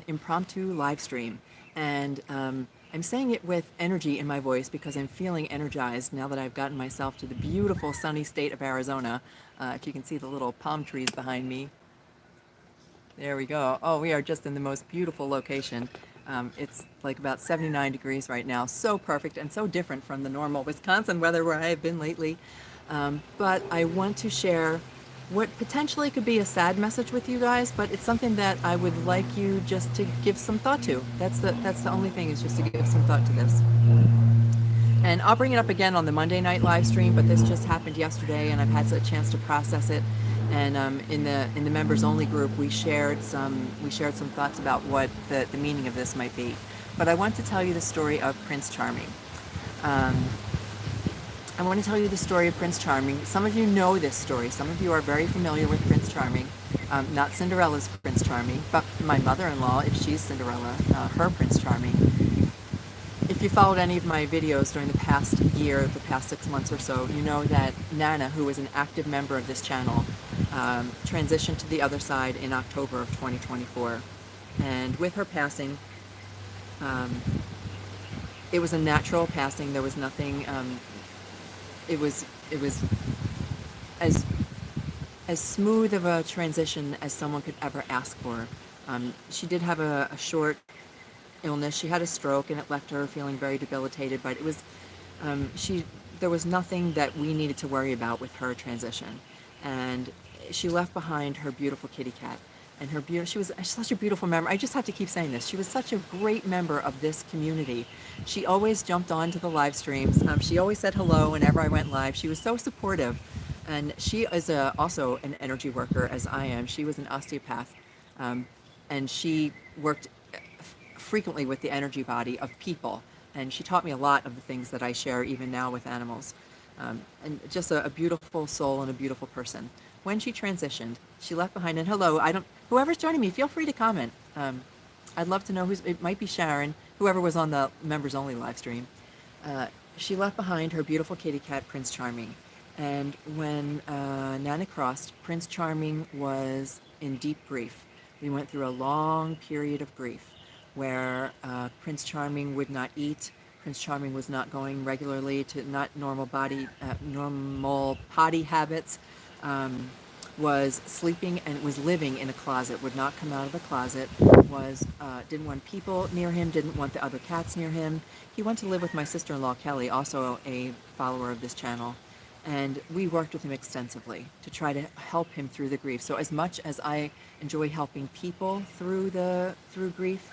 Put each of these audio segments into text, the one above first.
impromptu live stream. And I'm saying it with energy in my voice because I'm feeling energized now that I've gotten myself to the beautiful sunny state of Arizona. If you can see the little palm trees behind me. There we go. Oh, we are just in the most beautiful location. It's like about 79 degrees right now. So perfect and so different from the normal Wisconsin weather where I have been lately. But I want to share what potentially could be a sad message with you guys, but it's something that I would like you just to give some thought to. That's the only thing, is just to give some thought to this. And I'll bring it up again on the Monday night live stream, but this just happened yesterday, and I've had a chance to process it. And in the members only group, we shared some thoughts about what the meaning of this might be. But I want to tell you the story of Prince Charming. Um, I want to tell you the story of Prince Charming. Some of you know this story. Some of you are very familiar with Prince Charming. Not Cinderella's Prince Charming, but my mother-in-law, if she's Cinderella, her Prince Charming. If you followed any of my videos during the past year, the past 6 months or so, you know that Nana, who was an active member of this channel, transitioned to the other side in October of 2024. And with her passing, it was a natural passing. There was nothing, it was as smooth of a transition as someone could ever ask for. She did have a short illness. She had a stroke, and it left her feeling very debilitated, but it was there was nothing that we needed to worry about with her transition. And she left behind her beautiful kitty cat, and she was such a beautiful member. I just have to keep saying this. She was such a great member of this community. She always jumped on to the live streams. She always said hello whenever I went live. She was so supportive. And she is also an energy worker, as I am. She was an osteopath, and she worked frequently with the energy body of people, and she taught me a lot of the things that I share even now with animals. And just a beautiful soul and a beautiful person. When she transitioned, she left behind, and hello, whoever's joining me, feel free to comment. I'd love to know it might be Sharon, whoever was on the members only live stream. She left behind her beautiful kitty cat, Prince Charming. And when Nana crossed, Prince Charming was in deep grief. We went through a long period of grief where Prince Charming would not eat. Prince Charming was not going regularly to normal potty habits, was sleeping and was living in a closet, would not come out of the closet, didn't want people near him, didn't want the other cats near him. He went to live with my sister-in-law, Kelly, also a follower of this channel. And we worked with him extensively to try to help him through the grief. So as much as I enjoy helping people through grief,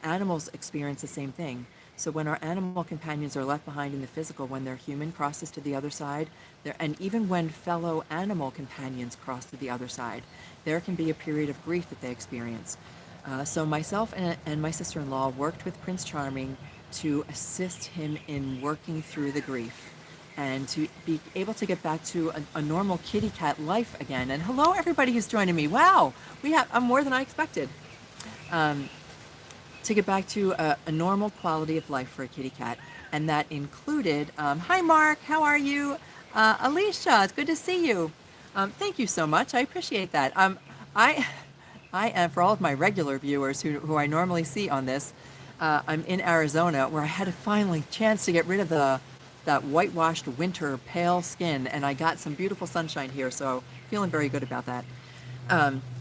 animals experience the same thing. So when our animal companions are left behind in the physical, when their human crosses to the other side, and even when fellow animal companions cross to the other side, there can be a period of grief that they experience. So myself and my sister-in-law worked with Prince Charming to assist him in working through the grief and to be able to get back to a normal kitty cat life again. And hello, everybody who's joining me. Wow, I'm more than I expected. To get back to a normal quality of life for a kitty cat. And that included, hi Mark, how are you? Alicia, it's good to see you. Thank you so much, I appreciate that. I am, for all of my regular viewers who I normally see on this, I'm in Arizona, where I had a finally chance to get rid of that whitewashed winter pale skin, and I got some beautiful sunshine here, so feeling very good about that.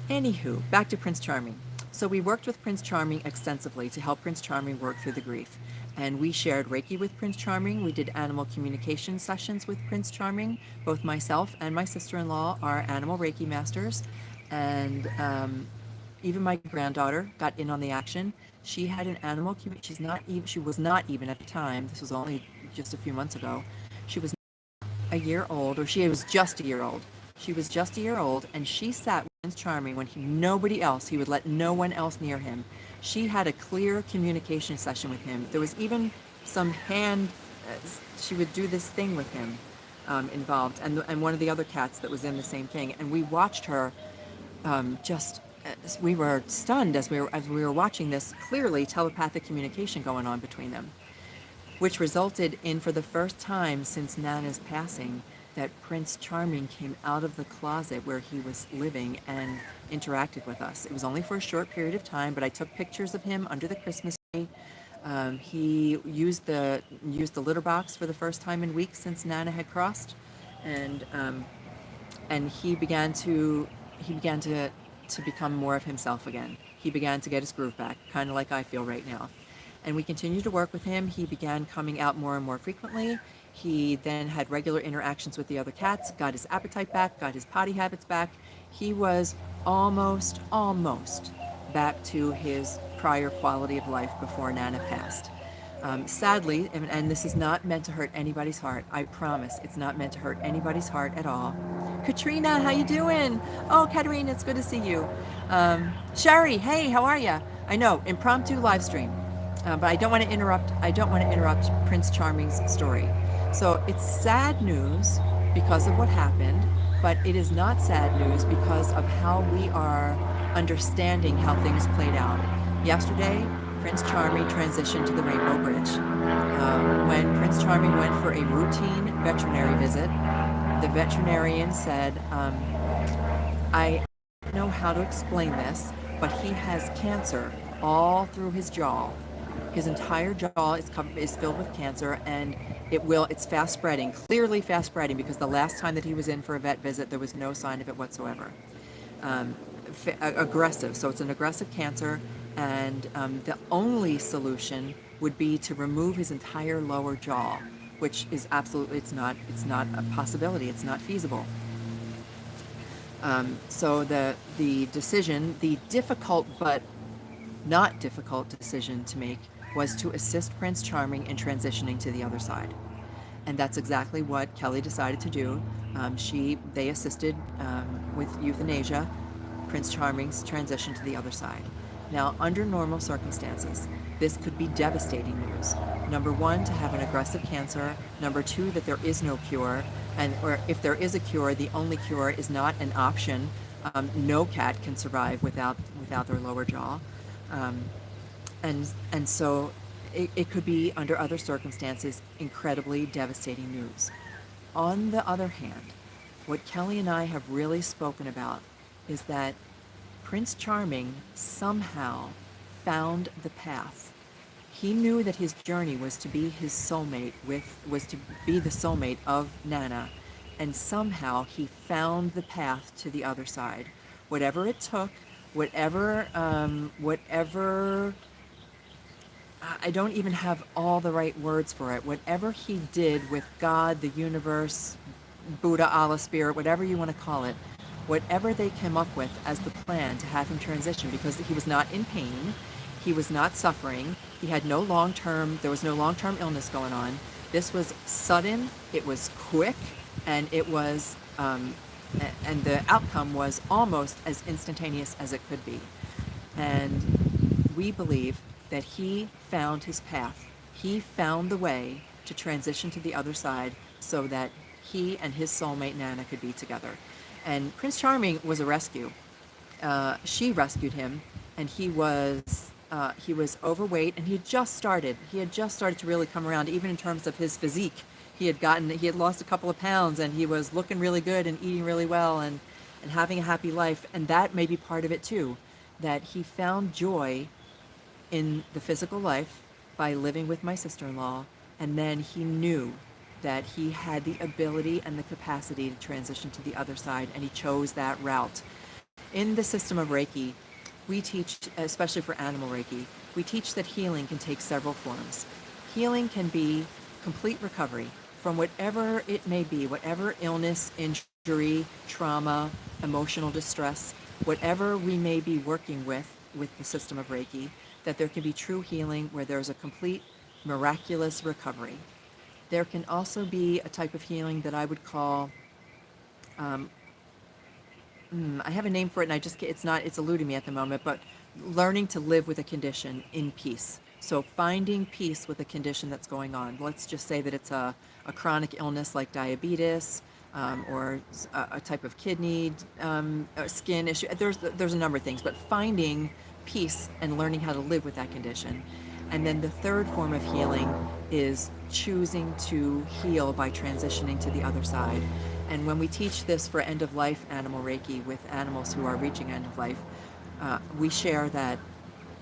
Anywho, back to Prince Charming. So we worked with Prince Charming extensively to help Prince Charming work through the grief. And we shared Reiki with Prince Charming. We did animal communication sessions with Prince Charming. Both myself and my sister-in-law are animal Reiki masters. And even my granddaughter got in on the action. She had an animal, she was not even at the time, this was only just a few months ago, she was a year old, or she was just a year old. She was just a year old, and she sat with Prince Charming when he would let no one else near him. She had a clear communication session with him. There was even some she would do this thing with him involved, and one of the other cats that was in the same thing. And we watched her we were stunned as we were watching this clearly telepathic communication going on between them, which resulted in, for the first time since Nana's passing, that Prince Charming came out of the closet where he was living and interacted with us. It was only for a short period of time, but I took pictures of him under the Christmas tree. He used the litter box for the first time in weeks since Nana had crossed, and he began to become more of himself again. He began to get his groove back, kind of like I feel right now. And we continued to work with him. He began coming out more and more frequently. He then had regular interactions with the other cats, got his appetite back, got his potty habits back. He was almost back to his prior quality of life before Nana passed. Sadly, and this is not meant to hurt anybody's heart. I promise, it's not meant to hurt anybody's heart at all. Katrina, how you doing? Oh, Katerina, it's good to see you. Sherry, hey, how are you? I know, impromptu live stream, but I don't want to interrupt. I don't want to interrupt Prince Charming's story. So it's sad news because of what happened, but it is not sad news because of how we are understanding how things played out. Yesterday, Prince Charming transitioned to the Rainbow Bridge. When Prince Charming went for a routine veterinary visit, the veterinarian said, I don't know how to explain this, but he has cancer all through his jaw. His entire jaw is filled with cancer, and it's fast spreading, clearly fast spreading, because the last time that he was in for a vet visit, there was no sign of it whatsoever. Um, Aggressive, so it's an aggressive cancer, and the only solution would be to remove his entire lower jaw, which is absolutely, it's not a possibility, it's not feasible. So the decision, the difficult but not difficult decision to make, was to assist Prince Charming in transitioning to the other side. And that's exactly what Kelly decided to do. They assisted with euthanasia, Prince Charming's transition to the other side. Now, under normal circumstances, this could be devastating news. Number one, to have an aggressive cancer. Number two, that there is no cure. Or if there is a cure, the only cure is not an option. No cat can survive without their lower jaw. Um, so it could be, under other circumstances, incredibly devastating news. On the other hand, what Kelly and I have really spoken about is that Prince Charming somehow found the path. He knew that his journey was to be his soulmate was to be the soulmate of Nana, and somehow he found the path to the other side. Whatever it took, whatever I don't even have all the right words for it. Whatever he did with God, the universe, Buddha, Allah, Spirit, whatever you want to call it, whatever they came up with as the plan to have him transition, because he was not in pain, he was not suffering, he had there was no long-term illness going on. This was sudden, it was quick, and it was, and the outcome was almost as instantaneous as it could be. And we believe that he found his path. He found the way to transition to the other side so that he and his soulmate Nana could be together. And Prince Charming was a rescue. She rescued him, and he was overweight, and he had just started to really come around, even in terms of his physique. He had lost a couple of pounds, and he was looking really good and eating really well and having a happy life. And that may be part of it too, that he found joy in the physical life by living with my sister-in-law, and then he knew that he had the ability and the capacity to transition to the other side, and he chose that route. In the system of Reiki, we teach, especially for animal Reiki, we teach that healing can take several forms. Healing can be complete recovery from whatever it may be, whatever illness, injury, trauma, emotional distress, whatever we may be working with the system of Reiki, that there can be true healing where there's a complete miraculous recovery. There can also be a type of healing that I would call, I have a name for it, and it's eluding me at the moment, but learning to live with a condition in peace. So finding peace with a condition that's going on. Let's just say that it's a chronic illness like diabetes, or a type of kidney, skin issue. There's a number of things, but finding peace and learning how to live with that condition. And then the third form of healing is choosing to heal by transitioning to the other side. And when we teach this for end of life animal Reiki with animals who are reaching end of life, we share that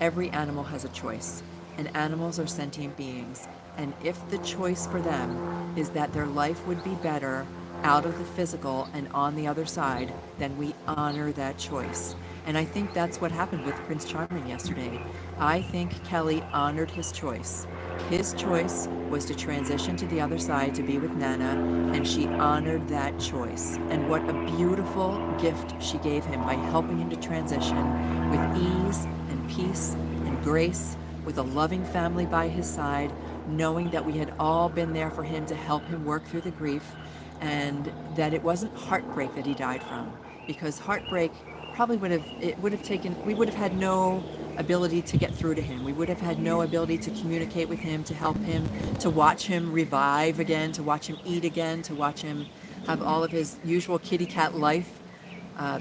every animal has a choice, and animals are sentient beings. And if the choice for them is that their life would be better out of the physical and on the other side, then we honor that choice. And I think that's what happened with Prince Charming yesterday. I think Kelly honored his choice. His choice was to transition to the other side to be with Nana, and she honored that choice. And what a beautiful gift she gave him by helping him to transition with ease and peace and grace, with a loving family by his side, knowing that we had all been there for him to help him work through the grief, and that it wasn't heartbreak that he died from, because heartbreak probably would have taken, we would have had no ability to get through to him. We would have had no ability to communicate with him, to help him, to watch him revive again, to watch him eat again, to watch him have all of his usual kitty cat life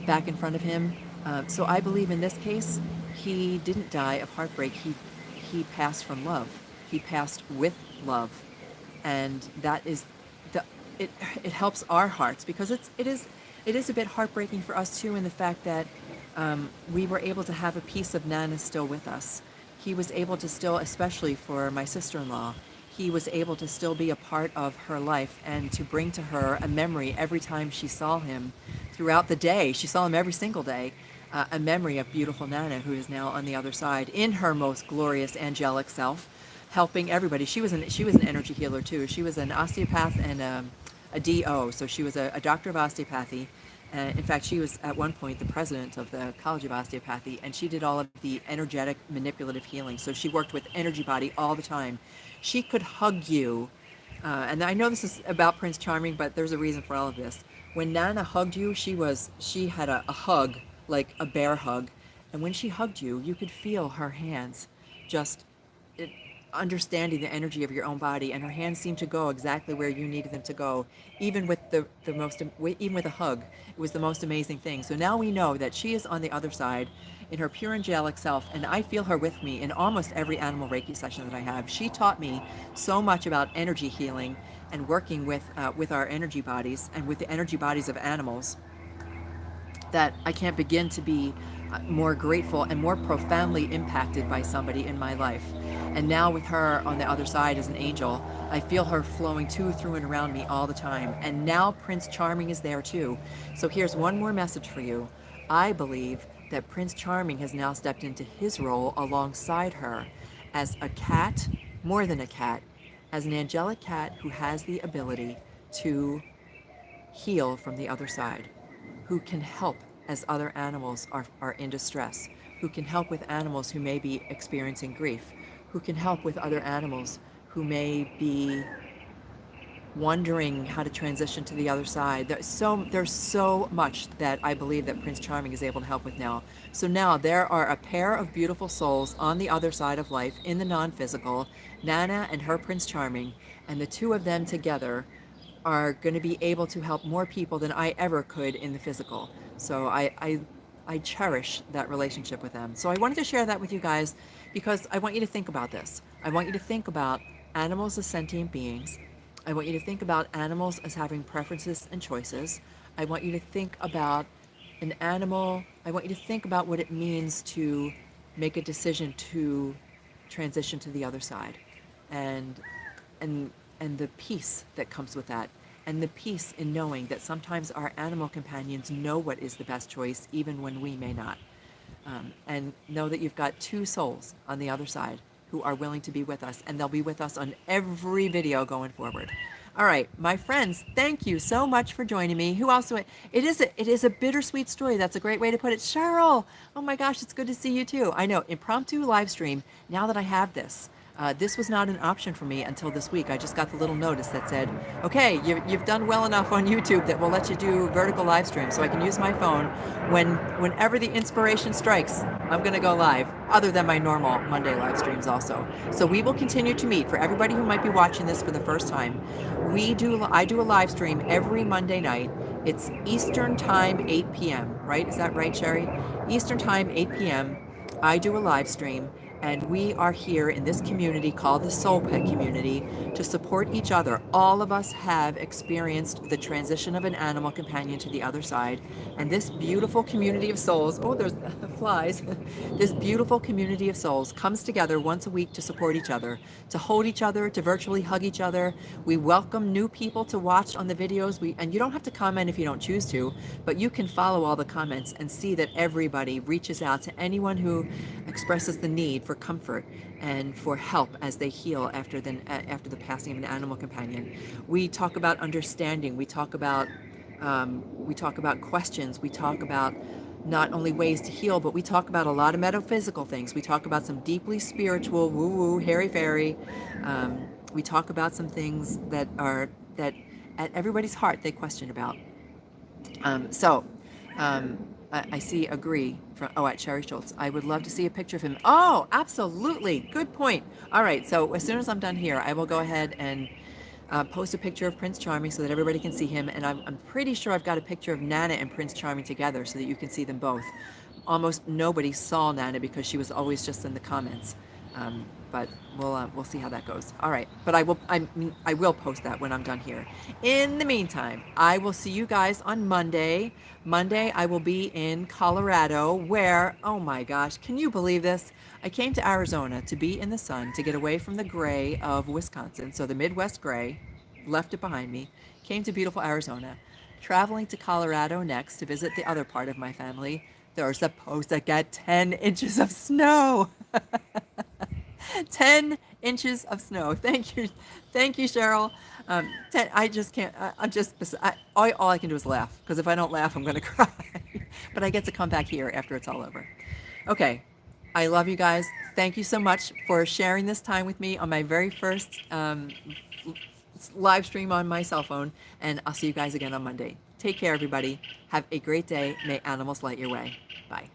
back in front of him. So I believe in this case, he didn't die of heartbreak. He passed from love. He passed with love, and that is the it. It helps our hearts because it is a bit heartbreaking for us too, in the fact that we were able to have a piece of Nana still with us. He was able to still, especially for my sister-in-law, he was able to still be a part of her life and to bring to her a memory every time she saw him throughout the day. She saw him every single day. A memory of beautiful Nana, who is now on the other side in her most glorious angelic self, helping everybody. She was an energy healer too. She was an osteopath and a DO, so she was a doctor of osteopathy. In fact, she was at one point the president of the College of Osteopathy, and she did all of the energetic manipulative healing. So she worked with energy body all the time. She could hug you, and I know this is about Prince Charming, but there's a reason for all of this. When Nana hugged you, she had a hug, like a bear hug, and when she hugged you, you could feel her hands just it, understanding the energy of your own body, and her hands seemed to go exactly where you needed them to go, even with the most, even with a hug. It was the most amazing thing. So now we know that she is on the other side in her pure angelic self, and I feel her with me in almost every animal Reiki session that I have. She taught me so much about energy healing and working with our energy bodies and with the energy bodies of animals, that I can't begin to be more grateful and more profoundly impacted by somebody in my life. And now with her on the other side as an angel, I feel her flowing to, through, and around me all the time. And now Prince Charming is there too. So here's one more message for you. I believe that Prince Charming has now stepped into his role alongside her as a cat, more than a cat, as an angelic cat who has the ability to heal from the other side, who can help as other animals are in distress, who can help with animals who may be experiencing grief, who can help with other animals who may be wondering how to transition to the other side. There's so much that I believe that Prince Charming is able to help with now. So now there are a pair of beautiful souls on the other side of life in the non-physical, Nana and her Prince Charming, and the two of them together are going to be able to help more people than I ever could in the physical. So I cherish that relationship with them. So I wanted to share that with you guys because I want you to think about this. I want you to think about animals as sentient beings. I want you to think about animals as having preferences and choices. I want you to think about an animal. I want you to think about what it means to make a decision to transition to the other side, and and and the peace that comes with that, and the peace in knowing that sometimes our animal companions know what is the best choice even when we may not. And know that you've got two souls on the other side who are willing to be with us, and they'll be with us on every video going forward. All right, my friends, thank you so much for joining me. Who else? It is a bittersweet story. That's a great way to put it. Cheryl, oh my gosh, it's good to see you too. I know, impromptu live stream. Now that I have this, this was not an option for me until this week. I just got the little notice that said, okay, you've done well enough on YouTube that we'll let you do vertical live stream. So I can use my phone whenever the inspiration strikes. I'm going to go live, other than my normal Monday live streams also. So we will continue to meet. For everybody who might be watching this for the first time, I do a live stream every Monday night. It's Eastern Time, 8 p.m., right? Is that right, Sherry? Eastern Time, 8 p.m. I do a live stream, And we are here in this community called the Soul Pet Community to support each other. All of us have experienced the transition of an animal companion to the other side. And this beautiful community of souls, oh, there's flies. This beautiful community of souls comes together once a week to support each other, to hold each other, to virtually hug each other. We welcome new people to watch on the videos. And you don't have to comment if you don't choose to, but you can follow all the comments and see that everybody reaches out to anyone who expresses the need for comfort and for help as they heal after the passing of an animal companion. We talk about understanding. We talk about questions. We talk about not only ways to heal, but we talk about a lot of metaphysical things. We talk about some deeply spiritual, woo-woo, hairy-fairy. We talk about some things that at everybody's heart they question about. So, I see agree from, oh, at Cherry Schultz. I would love to see a picture of him. Oh, absolutely. Good point. All right. So as soon as I'm done here, I will go ahead and post a picture of Prince Charming so that everybody can see him. And I'm pretty sure I've got a picture of Nana and Prince Charming together so that you can see them both. Almost nobody saw Nana because she was always just in the comments. But we'll see how that goes. All right, but I will post that when I'm done here. In the meantime, I will see you guys on Monday. Monday I will be in Colorado, where, oh my gosh, can you believe this? I came to Arizona to be in the sun, to get away from the gray of Wisconsin. So the Midwest gray, left it behind me. Came to beautiful Arizona. Traveling to Colorado next to visit the other part of my family. They're supposed to get 10 inches of snow. 10 inches of snow. Thank you. Thank you, Cheryl. 10, I just can't, I'm just, all I can do is laugh, because if I don't laugh, I'm going to cry. But I get to come back here after it's all over. Okay. I love you guys. Thank you so much for sharing this time with me on my very first live stream on my cell phone. And I'll see you guys again on Monday. Take care, everybody. Have a great day. May animals light your way. Bye.